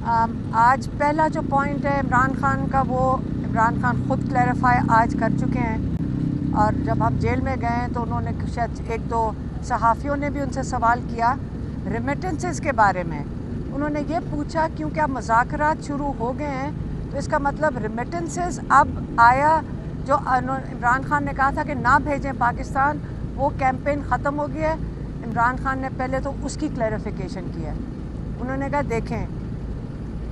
आज पहला जो पॉइंट है इमरान खान का, वो इमरान खान ख़ुद क्लैरिफाई आज कर चुके हैं। और जब हम जेल में गए तो उन्होंने शायद एक दो सहाफ़ियों ने भी उनसे सवाल किया रेमिटेंसेस के बारे में। उन्होंने ये पूछा क्योंकि अब मुज़ाकरात शुरू हो गए हैं तो इसका मतलब रेमिटेंसेस अब आया, जो इमरान खान ने कहा था कि ना भेजें पाकिस्तान, वो कैंपेन ख़त्म हो गया है। इमरान खान ने पहले तो उसकी क्लैरिफिकेशन की है। उन्होंने कहा देखें,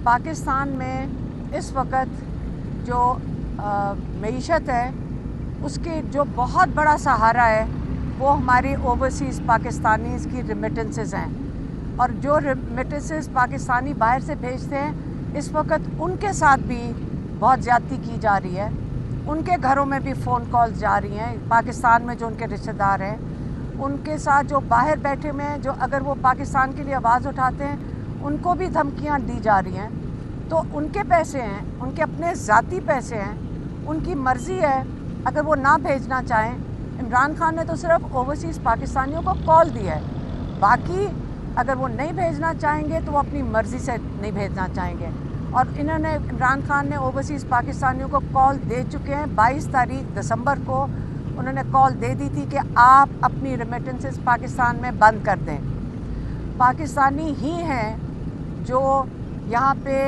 पाकिस्तान में इस वक्त जो मईशत है उसके जो बहुत बड़ा सहारा है वो हमारी ओवरसीज़ पाकिस्तानीज़ की रेमिटेंसेस हैं। और जो रेमिटेंसेस पाकिस्तानी बाहर से भेजते हैं इस वक्त उनके साथ भी बहुत ज़्यादती की जा रही है। उनके घरों में भी फ़ोन कॉल्स जा रही हैं, पाकिस्तान में जो उनके रिश्तेदार हैं उनके साथ जो बाहर बैठे हुए हैं, जो अगर वो पाकिस्तान के लिए आवाज़ उठाते हैं उनको भी धमकियां दी जा रही हैं। तो उनके पैसे हैं, उनके अपने ज़ाती पैसे हैं, उनकी मर्ज़ी है। अगर वो ना भेजना चाहें, इमरान खान ने तो सिर्फ ओवरसीज़ पाकिस्तानियों को कॉल दी है, बाकी अगर वो नहीं भेजना चाहेंगे तो वो अपनी मर्ज़ी से नहीं भेजना चाहेंगे। और इन्होंने, इमरान खान ने ओवरसीज़ पाकिस्तानियों को कॉल दे चुके हैं। 22 तारीख दिसंबर को उन्होंने कॉल दे दी थी कि आप अपनी रेमिटेंसेस पाकिस्तान में बंद कर दें। पाकिस्तानी ही हैं जो यहाँ पे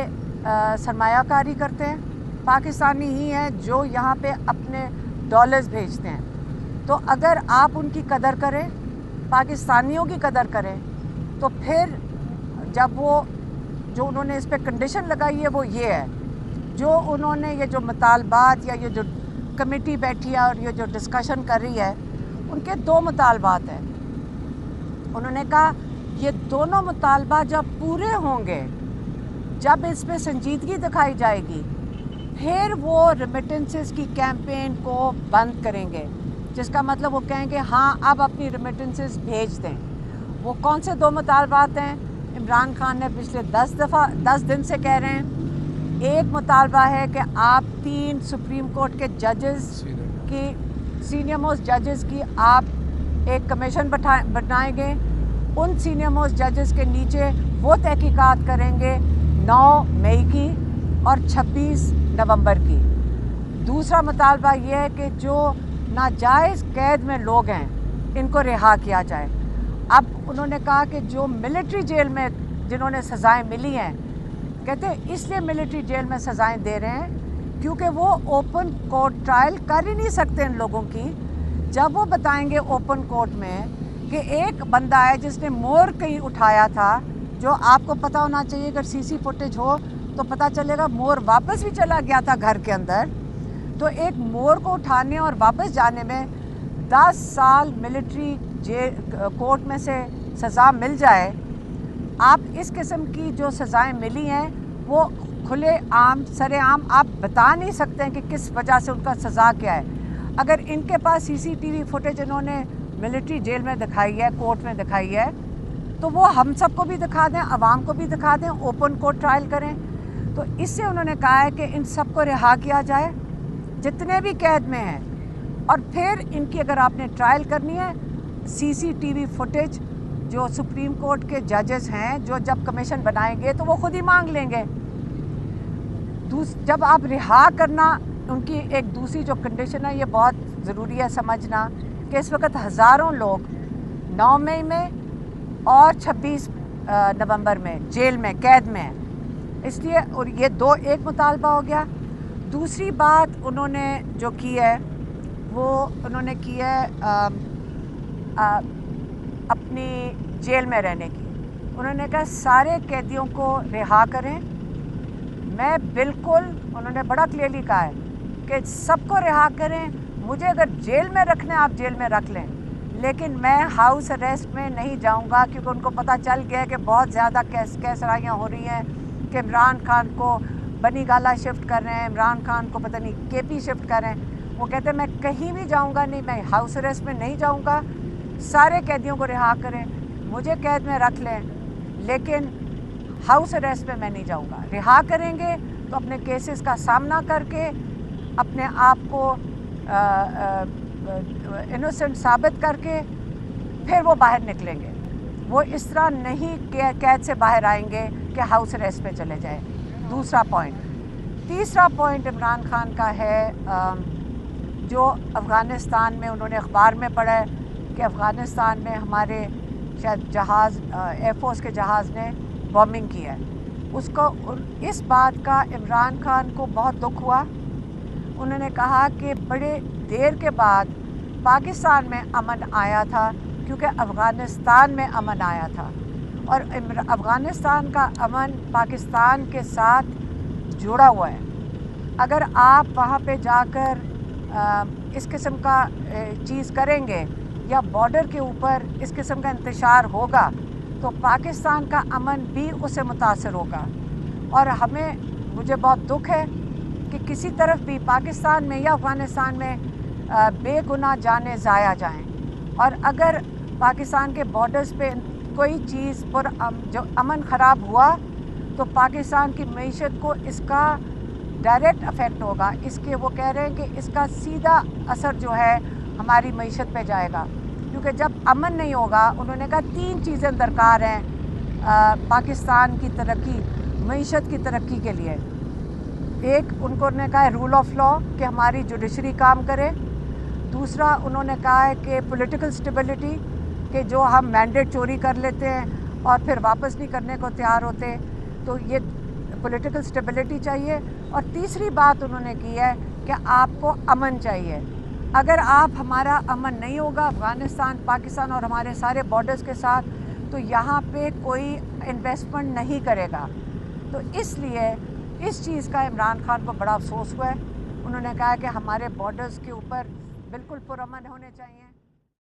सरमायाकारी करते हैं, पाकिस्तानी ही हैं जो यहाँ पे अपने डॉलर्स भेजते हैं। तो अगर आप उनकी कदर करें, पाकिस्तानियों की कदर करें, तो फिर जब वो जो उन्होंने इस पर कंडीशन लगाई है वो ये है, जो उन्होंने ये जो मुतालबात या ये जो कमेटी बैठी है और ये जो डिस्कशन कर रही है, उनके दो मुतालबात हैं। उन्होंने कहा ये दोनों मुतालबा जब पूरे होंगे, जब इस पर संजीदगी दिखाई जाएगी, फिर वो रेमिटेंसेस की कैंपेन को बंद करेंगे, जिसका मतलब वो कहेंगे हाँ अब अपनी रेमिटेंसेस भेज दें। वो कौन से दो मुतालबात हैं? इमरान खान ने पिछले 10 दिन से कह रहे हैं। एक मुतालबा है कि आप 3 सुप्रीम कोर्ट के जजेस की, सीनियर मोस्ट जजेस की आप एक कमीशन बनाएंगे। उन सीनियर मोस्ट जजेस के नीचे वो तहकीकात करेंगे 9 मई की और 26 नवंबर की। दूसरा मुतालबा ये है कि जो नाजायज़ कैद में लोग हैं इनको रिहा किया जाए। अब उन्होंने कहा कि जो मिलिट्री जेल में जिन्होंने सज़ाएं मिली हैं, कहते हैं इसलिए मिलिट्री जेल में सज़ाएं दे रहे हैं क्योंकि वो ओपन कोर्ट ट्रायल कर ही नहीं सकते इन लोगों की। जब वो बताएंगे ओपन कोर्ट में कि एक बंदा है जिसने मोर कहीं उठाया था, जो आपको पता होना चाहिए, अगर सीसी फुटेज हो तो पता चलेगा मोर वापस भी चला गया था घर के अंदर। तो एक मोर को उठाने और वापस जाने में 10 साल मिलिट्री जेल कोर्ट में से सज़ा मिल जाए। आप इस किस्म की जो सज़ाएं मिली हैं वो खुले आम सरेआम आप बता नहीं सकते हैं कि किस वजह से उनका सज़ा क्या है। अगर इनके पास सीसीटीवी फुटेज इन्होंने मिलिट्री जेल में दिखाई है, कोर्ट में दिखाई है, तो वो हम सबको भी दिखा दें, आवाम को भी दिखा दें, ओपन कोर्ट ट्रायल करें। तो इससे उन्होंने कहा है कि इन सबको रिहा किया जाए जितने भी कैद में हैं। और फिर इनकी अगर आपने ट्रायल करनी है, सीसीटीवी फुटेज जो सुप्रीम कोर्ट के जजेस हैं, जो जब कमीशन बनाएंगे तो वो खुद ही मांग लेंगे। जब आप रिहा करना, उनकी एक दूसरी जो कंडीशन है, ये बहुत ज़रूरी है समझना कि इस वक्त हज़ारों लोग 9 मई में और 26 नवंबर में जेल में कैद में हैं। इसलिए, और ये एक मुतालबा हो गया। दूसरी बात उन्होंने जो की है वो उन्होंने की है अपनी जेल में रहने की। उन्होंने कहा सारे कैदियों को रिहा करें। मैं बिल्कुल, उन्होंने बड़ा क्लियरली कहा है कि सबको रिहा करें। मुझे अगर जेल में रखना है आप जेल में रख लें, लेकिन मैं हाउस अरेस्ट में नहीं जाऊंगा, क्योंकि उनको पता चल गया है कि बहुत ज़्यादा कैसराइयाँ हो रही हैं कि इमरान खान को बनी गाला शिफ्ट कर रहे हैं, इमरान खान को पता नहीं केपी शिफ्ट कर रहे हैं। वो कहते हैं मैं कहीं भी जाऊंगा नहीं, मैं हाउस अरेस्ट में नहीं जाऊंगा। सारे कैदियों को रिहा करें, मुझे कैद में रख लें, लेकिन हाउस अरेस्ट में मैं नहीं जाऊंगा। रिहा करेंगे तो अपने केसेस का सामना करके अपने आप को इनोसेंट साबित करके फिर वो बाहर निकलेंगे। वो इस तरह नहीं कैद से बाहर आएंगे کہ हाउस अरेस्ट पे चले जाए। दूसरा पॉइंट। तीसरा पॉइंट इमरान खान का है जो अफ़गानिस्तान में उन्होंने अखबार में पढ़ा है कि अफ़गानिस्तान में हमारे शायद जहाज़ एयरफोर्स के जहाज़ ने बॉम्बिंग की है। उसको इस बात का इमरान खान को बहुत दुख हुआ। उन्होंने कहा कि बड़े देर के बाद पाकिस्तान में अमन आया था क्योंकि अफ़गानिस्तान में अमन आया था, और अफ़गानिस्तान का अमन पाकिस्तान के साथ जुड़ा हुआ है। अगर आप वहाँ पे जाकर इस किस्म का चीज़ करेंगे या बॉर्डर के ऊपर इस किस्म का इंतशार होगा तो पाकिस्तान का अमन भी उससे मुतासर होगा। और मुझे बहुत दुख है कि किसी तरफ भी पाकिस्तान में या अफ़गानिस्तान में बेगुनाह जाने ज़ाया जाएं, और अगर पाकिस्तान के बॉर्डर्स पे कोई चीज़ पर जो अमन ख़राब हुआ तो पाकिस्तान की मईशत को इसका डायरेक्ट अफेक्ट होगा। इसके वो कह रहे हैं कि इसका सीधा असर जो है हमारी मईशत पे जाएगा, क्योंकि जब अमन नहीं होगा, उन्होंने कहा 3 चीज़ें दरकार हैं पाकिस्तान की तरक्की, मईशत की तरक्की के लिए। एक उन्होंने कहा है रूल ऑफ लॉ, कि हमारी जुडिशरी काम करे। दूसरा उन्होंने कहा है कि पॉलिटिकल स्टेबिलिटी, कि जो हम मैंडेट चोरी कर लेते हैं और फिर वापस नहीं करने को तैयार होते, तो ये पॉलिटिकल स्टेबिलिटी चाहिए। और तीसरी बात उन्होंने की है कि आपको अमन चाहिए। अगर आप हमारा अमन नहीं होगा अफ़गानिस्तान, पाकिस्तान और हमारे सारे बॉर्डर्स के साथ, तो यहाँ पे कोई इन्वेस्टमेंट नहीं करेगा। तो इसलिए इस चीज़ का इमरान खान को बड़ा अफसोस हुआ है। उन्होंने कहा कि हमारे बॉर्डर्स के ऊपर बिल्कुल पुरअमन होने चाहिए।